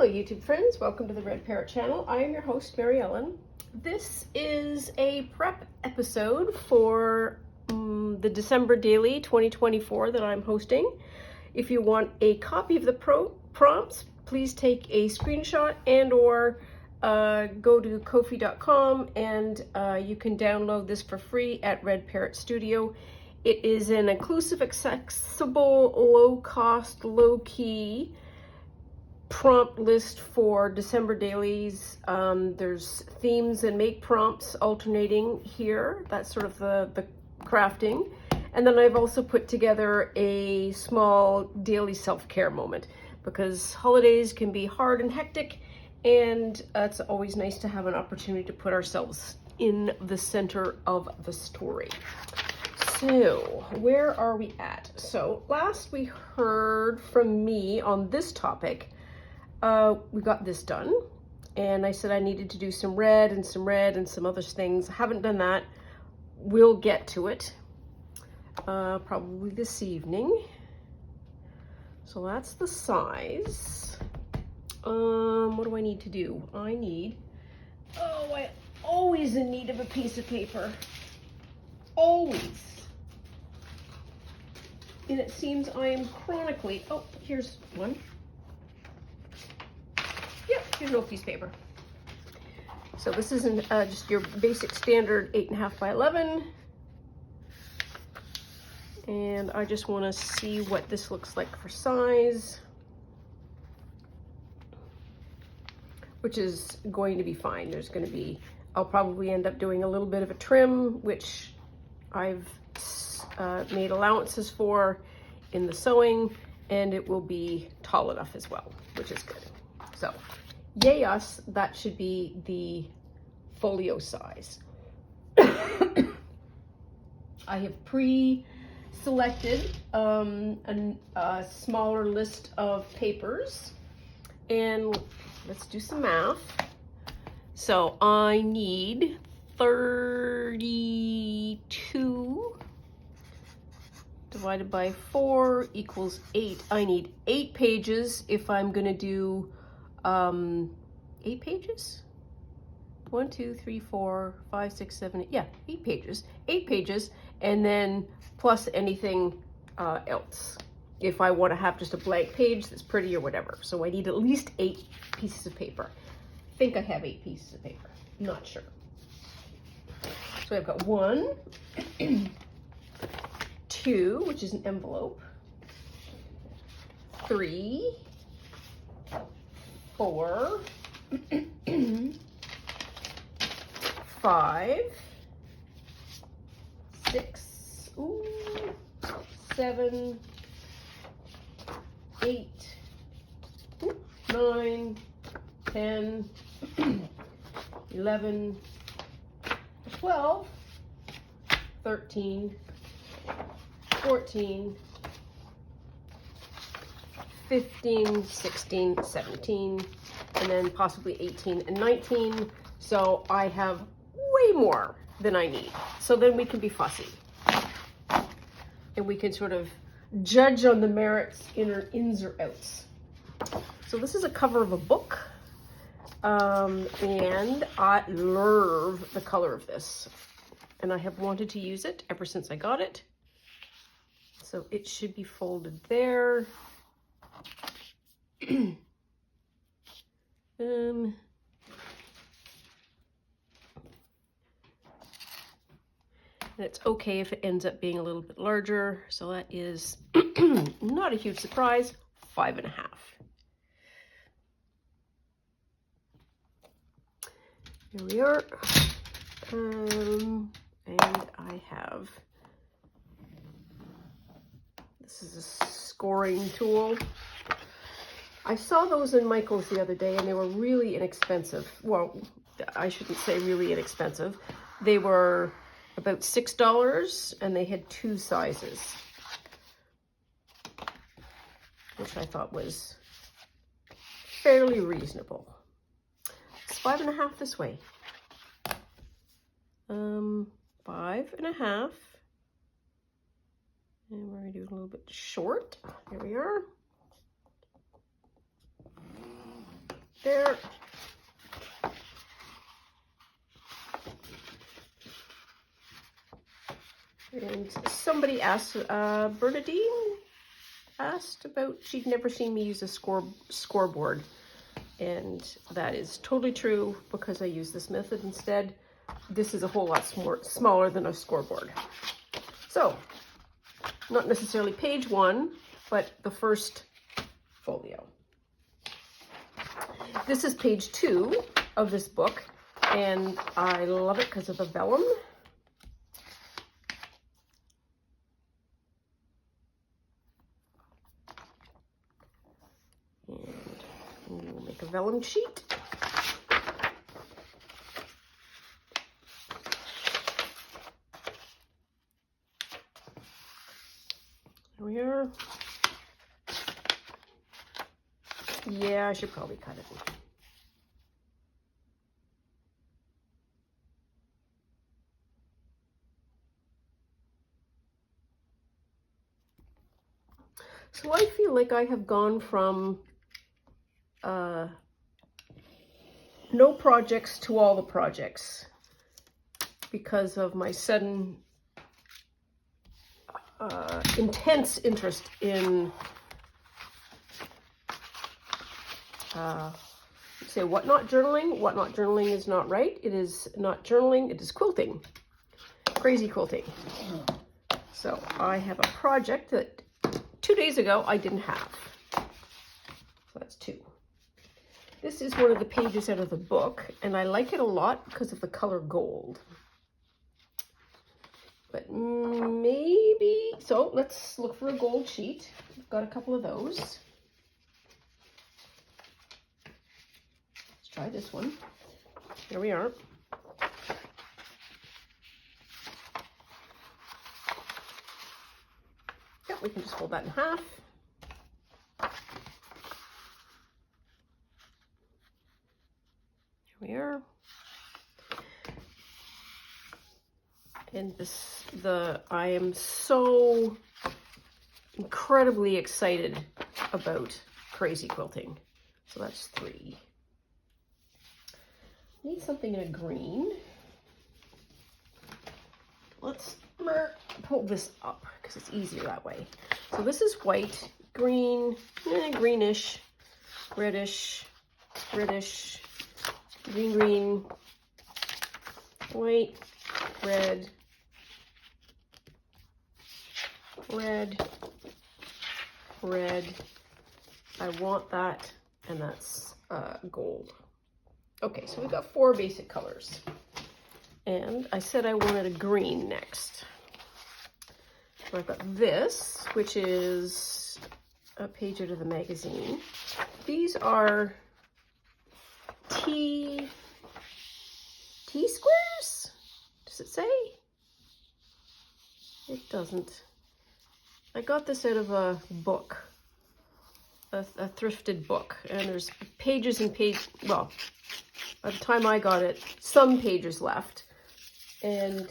Hello YouTube friends, welcome to the Red Parrot channel. I am your host, Mary Ellen. This is a prep episode for the December Daily 2024 that I'm hosting. If you want a copy of the prompts, please take a screenshot and or go to ko-fi.com and you can download this for free at Red Parrot Studio. It is an inclusive, accessible, low-cost, low-key prompt list for December dailies. There's themes and make prompts alternating here. That's sort of the crafting. And then I've also put together a small daily self-care moment because holidays can be hard and hectic, and it's always nice to have an opportunity to put ourselves in the center of the story. So where are we at? So last we heard from me on this topic, we got this done, and I said I needed to do some red and some other things. I haven't done that. We'll get to it probably this evening. So that's the size. What do I need to do? I always in need of a piece of paper. Always. And it seems I am chronically, oh, here's one. Yep, here's no piece of paper. So this isn't just your basic standard 8.5 by 11. And I just want to see what this looks like for size, which is going to be fine. There's going to be, I'll probably end up doing a little bit of a trim, which I've made allowances for in the sewing, and it will be tall enough as well, which is good. So yay us, that should be the folio size. I have pre-selected a smaller list of papers, and let's do some math. So I need 32 divided by 4 equals 8. I need 8 pages if I'm going to do 8 pages. 1, 2, 3, 4, 5, 6, 7, 8. Yeah, 8 pages. 8 pages, and then plus anything else if I want to have just a blank page that's pretty or whatever. So I need at least 8 pieces of paper. I think I have 8 pieces of paper. I'm not sure. So I've got 1, 2, which is an envelope, 3, 4, 5, 6, 7, 8, 9, 10, 11, 12, 13, 14, 15, 16, 17, and then possibly 18 and 19. So I have way more than I need. So then we can be fussy. And we can sort of judge on the merits, ins or outs. So this is a cover of a book. And I love the color of this. And I have wanted to use it ever since I got it. So it should be folded there. And it's okay if it ends up being a little bit larger. So that is not a huge surprise, 5.5. Here we are. And I have, this is a scoring tool. I saw those in Michael's the other day, and they were really inexpensive. Well, I shouldn't say really inexpensive. They were about $6, and they had 2 sizes, which I thought was fairly reasonable. It's 5.5 this way. 5.5. And we're going to do a little bit short. Here we are. there. And somebody asked, Bernadine asked about, she'd never seen me use a scoreboard. And that is totally true because I use this method instead. This is a whole lot smaller than a scoreboard. So, not necessarily page 1, but the first folio. This is page 2 of this book, and I love it because of the vellum. And we'll make a vellum sheet. There we are. Yeah, I should probably cut it. So I feel like I have gone from no projects to all the projects because of my sudden intense interest in say whatnot journaling. Whatnot journaling is not right. It is not journaling, it is quilting. Crazy quilting. So I have a project that 2 days ago I didn't have. So that's 2. This is one of the pages out of the book, and I like it a lot because of the color gold. But maybe, so let's look for a gold sheet. I've got a couple of those. Let's try this one. Here we are. Yep, we can just fold that in half. Here we are. And I am so incredibly excited about crazy quilting. So that's 3. Need something in a green. Let's pull this up because it's easier that way. So this is white, green, greenish, reddish, reddish, green, white, red, red. I want that, and that's gold. Okay, so we've got 4 basic colors. And I said I wanted a green next. So I've got this, which is a page out of the magazine. These are T squares? Does it say? It doesn't. I got this out of a book, a thrifted book, and there's pages and pages, well, by the time I got it, some pages left, and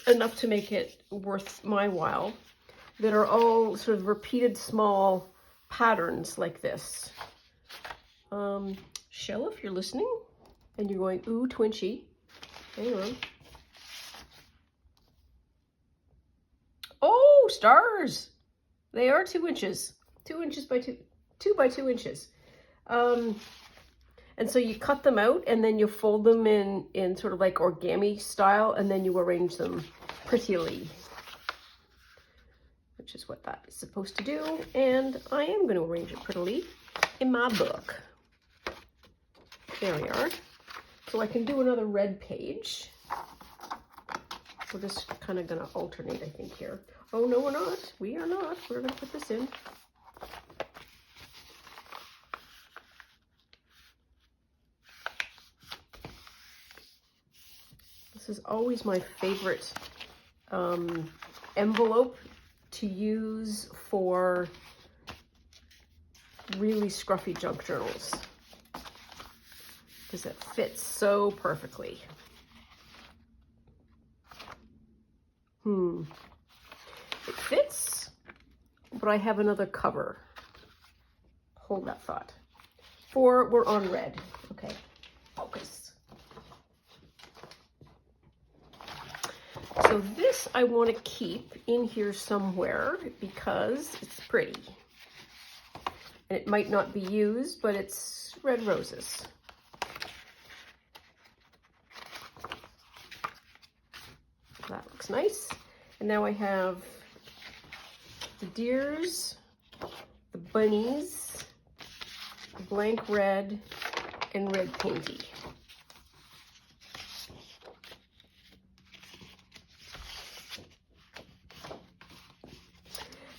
enough to make it worth my while, that are all sort of repeated small patterns like this. Shell, if you're listening, and you're going, ooh, Twinchy, hang on. Oh, stars! They are 2 inches. 2 inches by 2 by 2 inches. And so you cut them out and then you fold them in sort of like origami style, and then you arrange them prettily, which is what that is supposed to do. And I am going to arrange it prettily in my book. There we are. So I can do another red page. We're just kind of going to alternate, I think, here. Oh, no, we're not. We are not. We're going to put this in. This is always my favorite envelope to use for really scruffy junk journals, because it fits so perfectly. It fits, but I have another cover. Hold that thought. For we're on red. Okay, focus. So this I want to keep in here somewhere because it's pretty. And it might not be used, but it's red roses. That looks nice. And now I have the deers, the bunnies, the blank red, and red painty.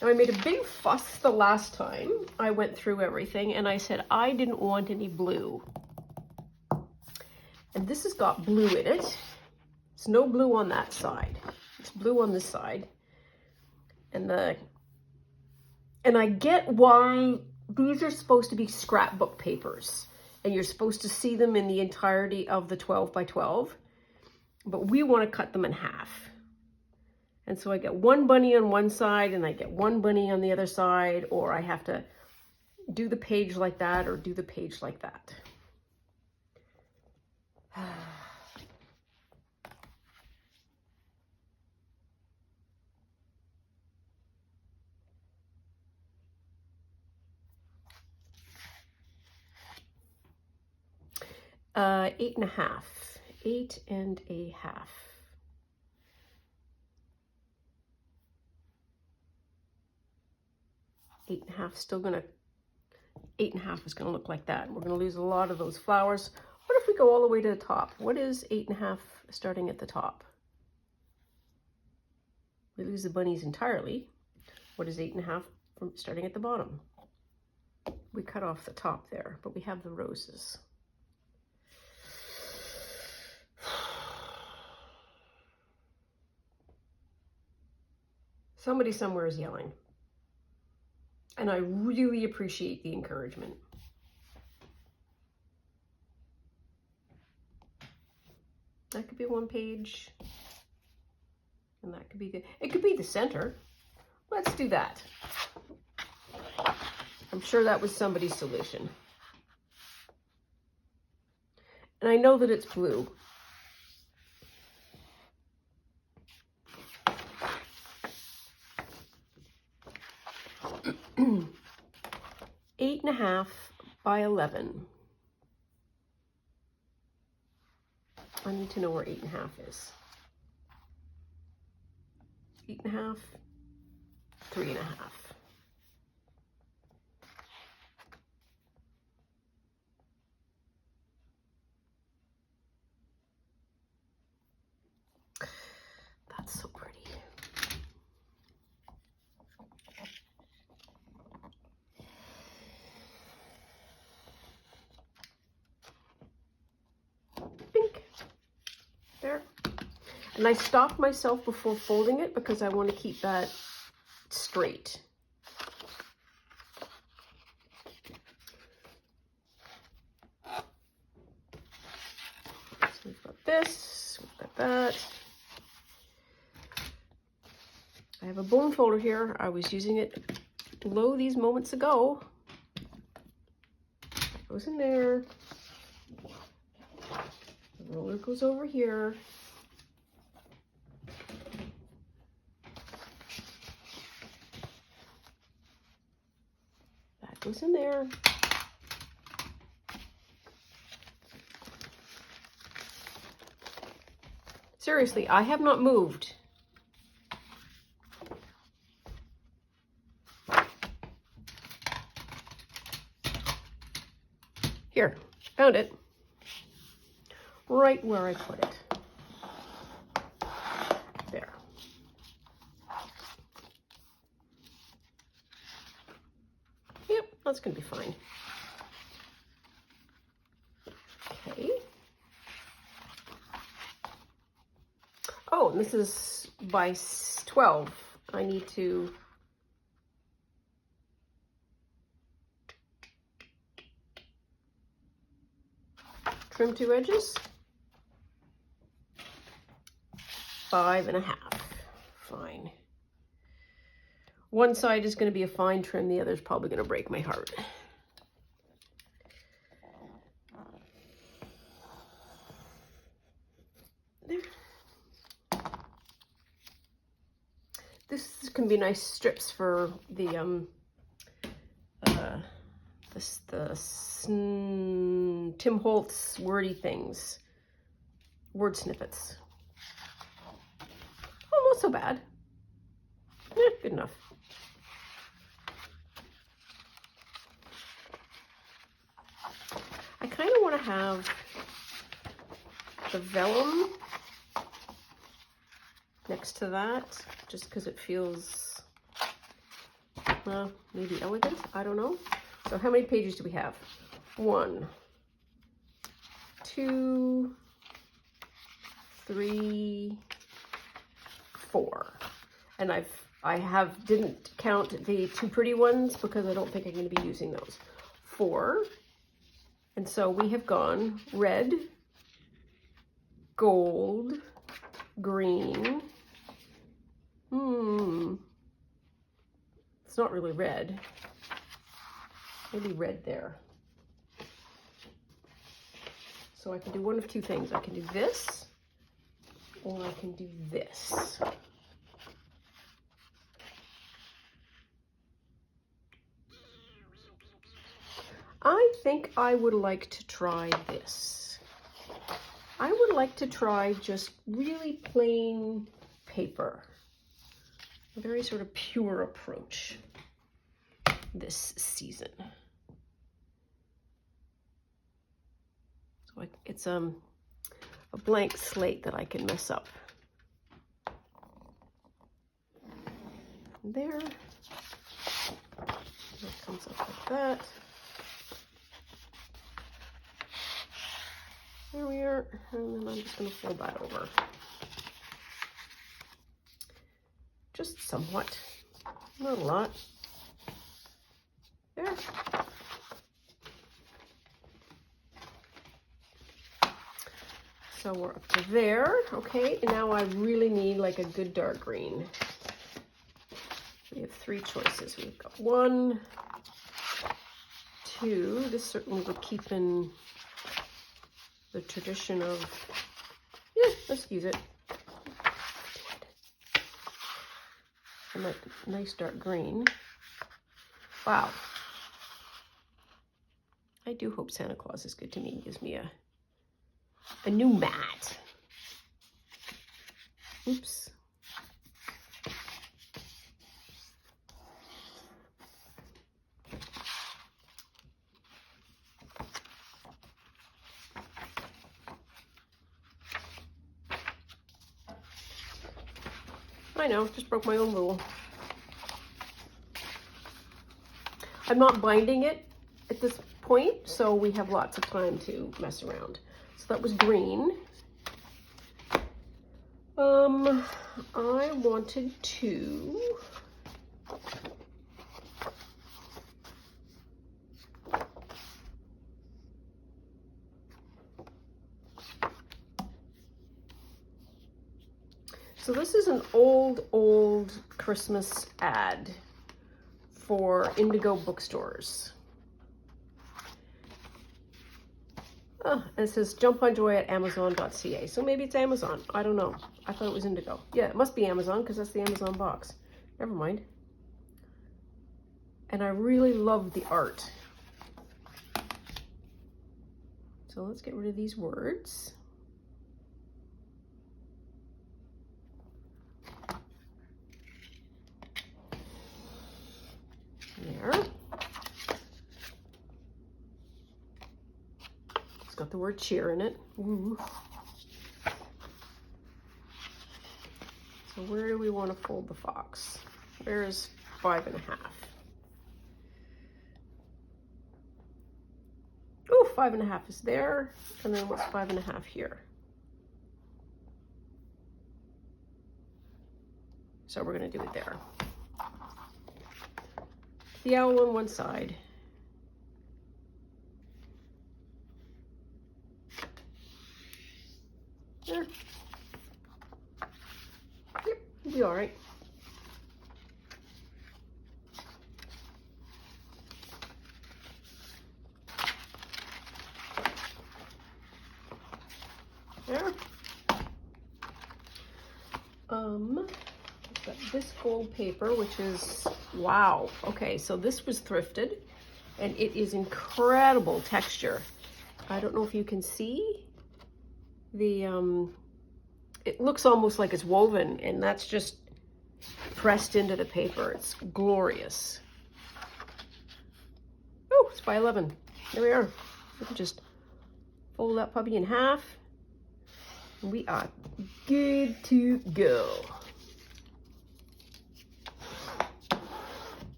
Now I made a big fuss the last time I went through everything, and I said I didn't want any blue. And this has got blue in it. There's no blue on that side. It's blue on this side. And I get why these are supposed to be scrapbook papers, and you're supposed to see them in the entirety of the 12 by 12, but we want to cut them in half. And so I get one bunny on one side and I get one bunny on the other side, or I have to do the page like that or do the page like that. 8.5. 8.5. 8.5 still gonna, 8.5 is gonna look like that. We're gonna lose a lot of those flowers. What if we go all the way to the top? What is 8.5 starting at the top? We lose the bunnies entirely. What is 8.5 from starting at the bottom? We cut off the top there, but we have the roses. Somebody somewhere is yelling. And I really appreciate the encouragement. That could be one page. And that could be the, it could be the center. Let's do that. I'm sure that was somebody's solution. And I know that it's blue. Eight and a half by 11. I need to know where 8.5 is. 8.5, 3.5. That's so pretty. Pink. There. And I stopped myself before folding it because I want to keep that straight. So we've got this, we've got that. I have a bone folder here. I was using it below these moments ago. That goes in there. The roller goes over here. That goes in there. Seriously, I have not moved. Here, found it. Right where I put it. There. Yep, that's gonna be fine. Okay. Oh, and this is by 12. I need to trim 2 edges. 5.5. Fine. One side is going to be a fine trim, the other is probably going to break my heart. there. This can be nice strips for the Tim Holtz wordy things, word snippets. Oh, not so bad. Yeah, good enough. I kind of want to have the vellum next to that, just because it feels, maybe elegant, I don't know. So how many pages do we have? 1, 2, 3, 4. And I didn't count the 2 pretty ones because I don't think I'm going to be using those. 4. And so we have gone red, gold, green. It's not really red. Maybe red there. So I can do one of 2 things. I can do this, or I can do this. I think I would like to try this. I would like to try just really plain paper. A very sort of pure approach this season. So it's a blank slate that I can mess up. There. It comes up like that. There we are, and then I'm just going to fold that over. Just somewhat, not a lot. There. So we're up to there, okay, and now I really need like a good dark green. We have 3 choices. We've got 1, 2, this certainly would keep in the tradition of, yeah, let's use it. And that nice dark green. Wow. I do hope Santa Claus is good to me and gives me a new mat. Oops. I know, just broke my own rule. I'm not binding it at this point, so we have lots of time to mess around. So that was green. I wanted to so this is an old Christmas ad for Indigo bookstores. Oh, and it says jump on joy at amazon.ca. So maybe it's Amazon. I don't know. I thought it was Indigo. Yeah, it must be Amazon because that's the Amazon box. Never mind. And I really love the art. So let's get rid of these words. There. It's got the word cheer in it. Ooh. So where do we want to fold the fox? Where is 5.5? Oh, 5.5 is there. And then what's 5.5 here? So we're going to do it there. The owl on one side. There. Yep, it'll be all right. There. I've got this gold paper, which is, wow. Okay, so this was thrifted, and it is incredible texture. I don't know if you can see the, it looks almost like it's woven, and that's just pressed into the paper. It's glorious. Oh, it's by 11. There we are. We can just fold that puppy in half. And we are good to go.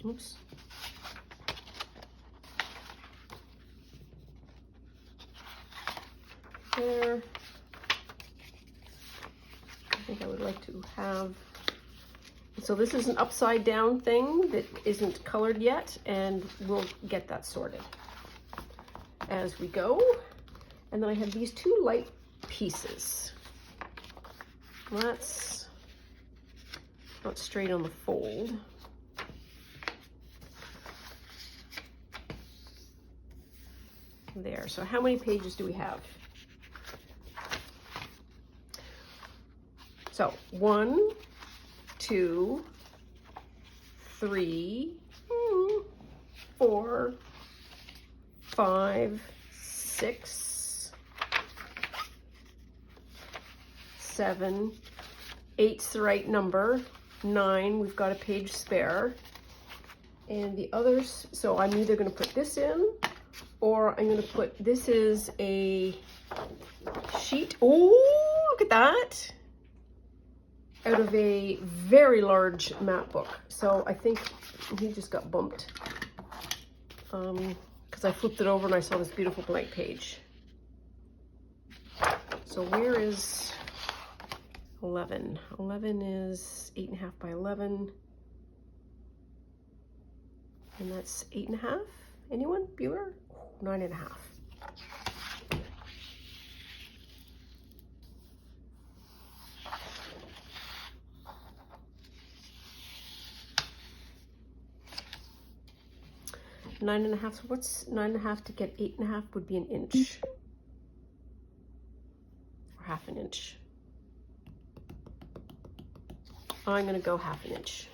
Oops. There. I think I would like to have, so this is an upside down thing that isn't colored yet, and we'll get that sorted as we go. And then I have these two light pieces. That's not straight on the fold. There, so how many pages do we have? So 1, 2, 3, 4, 5, 6, 7, 8's the right number, 9, we've got a page spare. And the others, so I'm either going to put this in, or I'm going to put, this is a sheet, oh, look at that, out of a very large map book. So I think he just got bumped because I flipped it over and I saw this beautiful blank page. So where is 11? 11 is 8.5 by 11. And that's 8.5. Anyone? Bueller? 9.5. Nine and a half. So what's 9.5 to get 8.5 would be an inch, or half an inch. I'm going to go half an inch.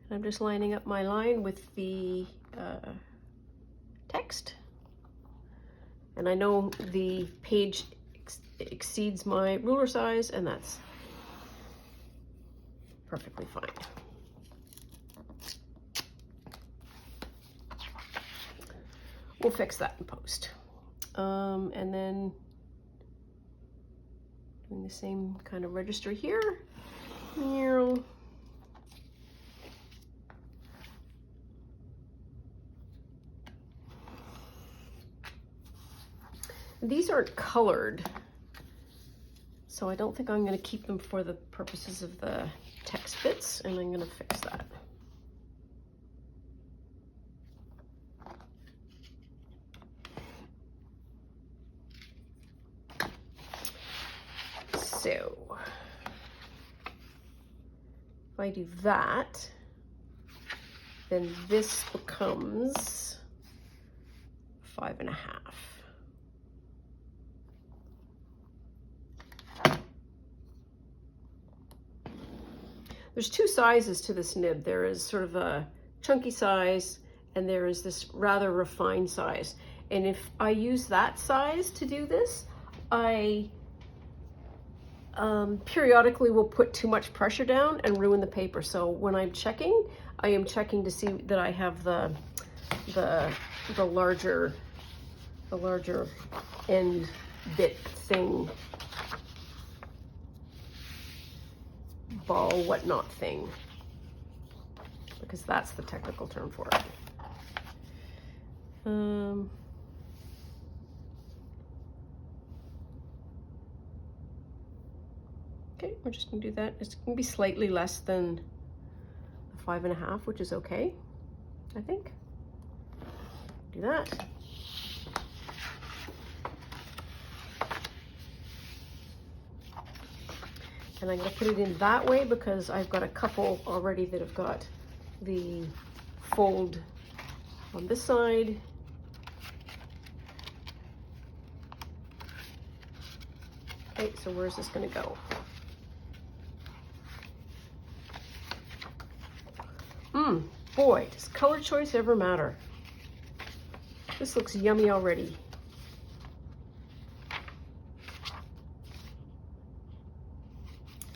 And I'm just lining up my line with the text. And I know the page exceeds my ruler size, and that's perfectly fine. We'll fix that in post. And then doing the same kind of register here. These aren't colored, so I don't think I'm going to keep them for the purposes of the text bits, and I'm going to fix that. So if I do that, then this becomes 5.5. There's two sizes to this nib. There is sort of a chunky size, and there is this rather refined size. And if I use that size to do this, I periodically will put too much pressure down and ruin the paper. So when I'm checking, I am checking to see that I have the larger end bit thing, ball whatnot thing, because that's the technical term for it. Okay, we're just gonna do that. It's gonna be slightly less than the 5.5, which is okay, I think. Do that. And I'm going to put it in that way because I've got a couple already that have got the fold on this side. Okay, so where's this going to go? Boy, does color choice ever matter? This looks yummy already.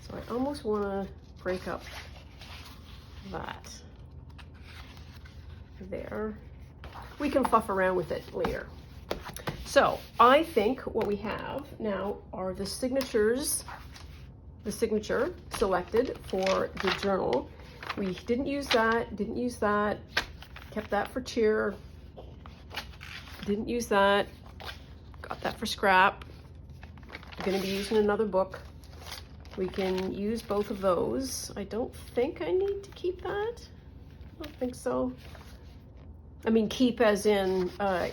So I almost want to break up that there. We can fluff around with it later. So I think what we have now are the signatures, the signature selected for the journal. We didn't use that, kept that for cheer, didn't use that, got that for scrap. I'm gonna be using another book. We can use both of those. I don't think I need to keep that. I don't think so. I mean, keep as in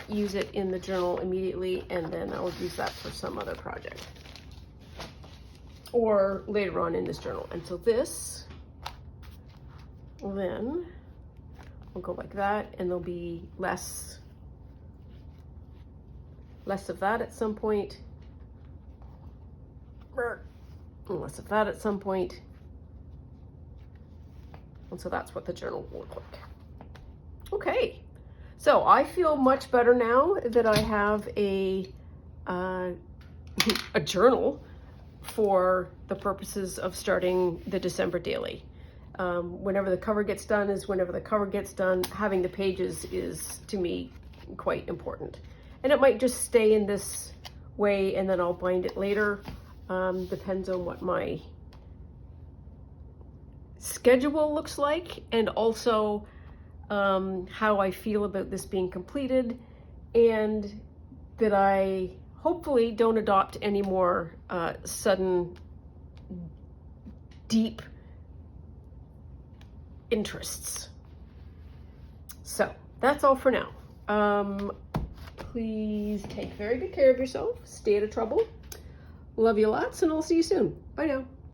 use it in the journal immediately, and then I'll use that for some other project. Or later on in this journal. And so this, then we'll go like that, and there'll be less of that at some point. Less of that at some point. And so that's what the journal will look like. Okay, so I feel much better now that I have a journal for the purposes of starting the December daily. Whenever the cover gets done is whenever the cover gets done. Having the pages is, to me, quite important. And it might just stay in this way and then I'll bind it later. Depends on what my schedule looks like, and also how I feel about this being completed, and that I hopefully don't adopt any more sudden deep interests. So that's all for now. Please take very good care of yourself. Stay out of trouble. Love you lots, and I'll see you soon. Bye now.